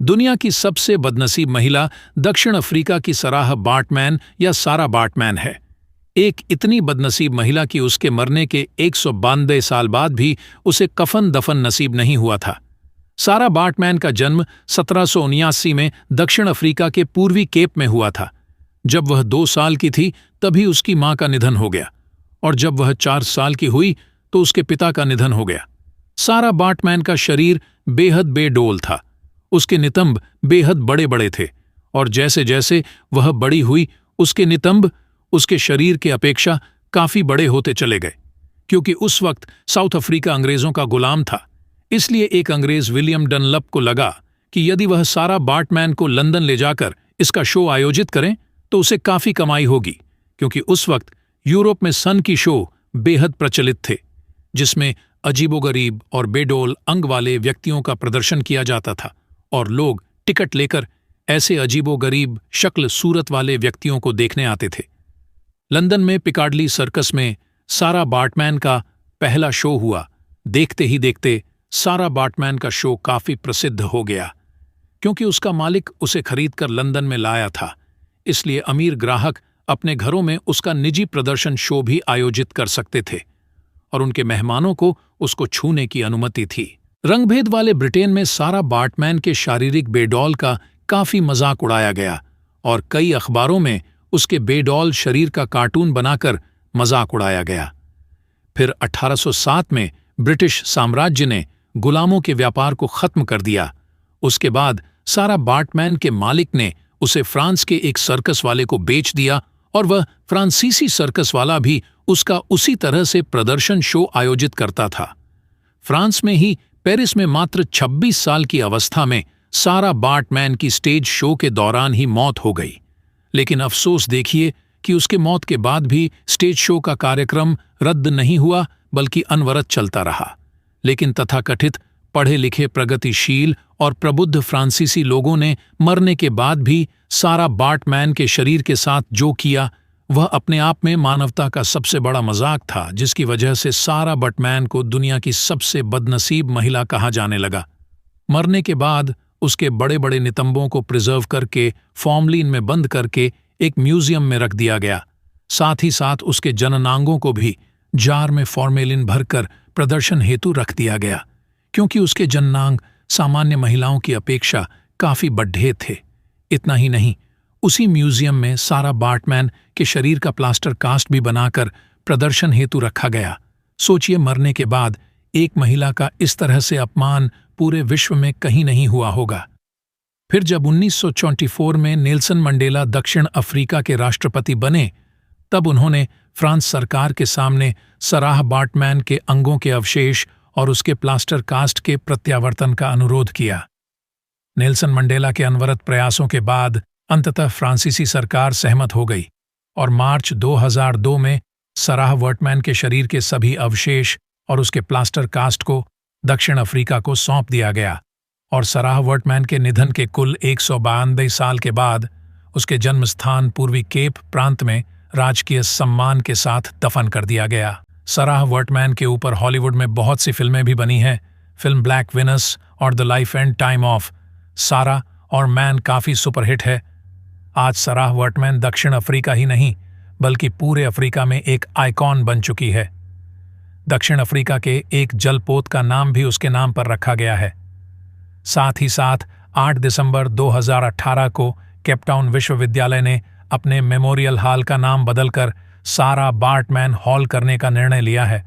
दुनिया की सबसे बदनसीब महिला दक्षिण अफ्रीका की सराह बार्टमैन या सारा बार्टमैन है। एक इतनी बदनसीब महिला कि उसके मरने के 192 साल बाद भी उसे कफन दफन नसीब नहीं हुआ था। सारा बार्टमैन का जन्म 1779 में दक्षिण अफ्रीका के पूर्वी केप में हुआ था। जब वह 2 साल की थी तभी उसकी मां का निधन हो गया, और जब वह 4 साल की हुई तो उसके पिता का निधन हो गया। सारा बार्टमैन का शरीर बेहद बेडौल था। उसके नितंब बेहद बड़े बड़े थे, और जैसे जैसे वह बड़ी हुई उसके नितंब उसके शरीर के अपेक्षा काफी बड़े होते चले गए। क्योंकि उस वक्त साउथ अफ्रीका अंग्रेजों का गुलाम था, इसलिए एक अंग्रेज विलियम डनलप को लगा कि यदि वह सारा बार्टमैन को लंदन ले जाकर इसका शो आयोजित करें तो उसे काफी कमाई होगी। क्योंकि उस वक्त यूरोप में सन की शो बेहद प्रचलित थे, जिसमें अजीबोगरीब और बेडौल अंग वाले व्यक्तियों का प्रदर्शन किया जाता था, और लोग टिकट लेकर ऐसे अजीबोगरीब शक्ल सूरत वाले व्यक्तियों को देखने आते थे। लंदन में पिकाडली सर्कस में सारा बार्टमैन का पहला शो हुआ। देखते ही देखते सारा बार्टमैन का शो काफी प्रसिद्ध हो गया। क्योंकि उसका मालिक उसे खरीदकर लंदन में लाया था, इसलिए अमीर ग्राहक अपने घरों में उसका निजी प्रदर्शन शो भी आयोजित कर सकते थे, और उनके मेहमानों को उसको छूने की अनुमति थी। रंगभेद वाले ब्रिटेन में सारा बार्टमैन के शारीरिक बेडौल का काफी मजाक उड़ाया गया, और कई अखबारों में उसके बेडौल शरीर का कार्टून बनाकर मजाक उड़ाया गया। फिर 1807 में ब्रिटिश साम्राज्य ने गुलामों के व्यापार को खत्म कर दिया। उसके बाद सारा बार्टमैन के मालिक ने उसे फ्रांस के एक सर्कस वाले को बेच दिया, और वह फ्रांसीसी सर्कस वाला भी उसका उसी तरह से प्रदर्शन शो आयोजित करता था। फ्रांस में ही पेरिस में मात्र 26 साल की अवस्था में सारा बार्टमैन की स्टेज शो के दौरान ही मौत हो गई। लेकिन अफसोस देखिए कि उसके मौत के बाद भी स्टेज शो का कार्यक्रम रद्द नहीं हुआ, बल्कि अनवरत चलता रहा। लेकिन तथाकथित पढ़े लिखे प्रगतिशील और प्रबुद्ध फ्रांसीसी लोगों ने मरने के बाद भी सारा बार्टमैन के शरीर के साथ जो किया वह अपने आप में मानवता का सबसे बड़ा मजाक था, जिसकी वजह से सारा बार्टमैन को दुनिया की सबसे बदनसीब महिला कहा जाने लगा। मरने के बाद उसके बड़े बड़े नितंबों को प्रिजर्व करके फॉर्मलिन में बंद करके एक म्यूजियम में रख दिया गया। साथ ही साथ उसके जननांगों को भी जार में फॉर्मेलिन भरकर प्रदर्शन हेतु रख दिया गया, क्योंकि उसके जननांग सामान्य महिलाओं की अपेक्षा काफी बड्ढे थे। इतना ही नहीं, उसी म्यूजियम में सारा बार्टमैन के शरीर का प्लास्टर कास्ट भी बनाकर प्रदर्शन हेतु रखा गया। सोचिए, मरने के बाद एक महिला का इस तरह से अपमान पूरे विश्व में कहीं नहीं हुआ होगा। फिर जब 1924 में नेल्सन मंडेला दक्षिण अफ्रीका के राष्ट्रपति बने, तब उन्होंने फ्रांस सरकार के सामने सारा बार्टमैन के अंगों के अवशेष और उसके प्लास्टर कास्ट के प्रत्यावर्तन का अनुरोध किया। नेल्सन मंडेला के अनवरत प्रयासों के बाद अंततः फ्रांसीसी सरकार सहमत हो गई, और मार्च 2002 में सारा बार्टमैन के शरीर के सभी अवशेष और उसके प्लास्टर कास्ट को दक्षिण अफ्रीका को सौंप दिया गया। और सारा बार्टमैन के निधन के कुल 192 साल के बाद उसके जन्म स्थान पूर्वी केप प्रांत में राजकीय सम्मान के साथ दफन कर दिया गया। सारा बार्टमैन के ऊपर हॉलीवुड में बहुत सी फिल्में भी बनी हैं। फिल्म ब्लैक विनस और the life and time of सारा और मैन काफ़ी सुपरहिट है। आज सारा बार्टमैन दक्षिण अफ्रीका ही नहीं बल्कि पूरे अफ्रीका में एक आइकॉन बन चुकी है। दक्षिण अफ्रीका के एक जलपोत का नाम भी उसके नाम पर रखा गया है। साथ ही साथ 8 दिसंबर 2018 को केपटाउन विश्वविद्यालय ने अपने मेमोरियल हॉल का नाम बदलकर सारा बार्टमैन हॉल करने का निर्णय लिया है।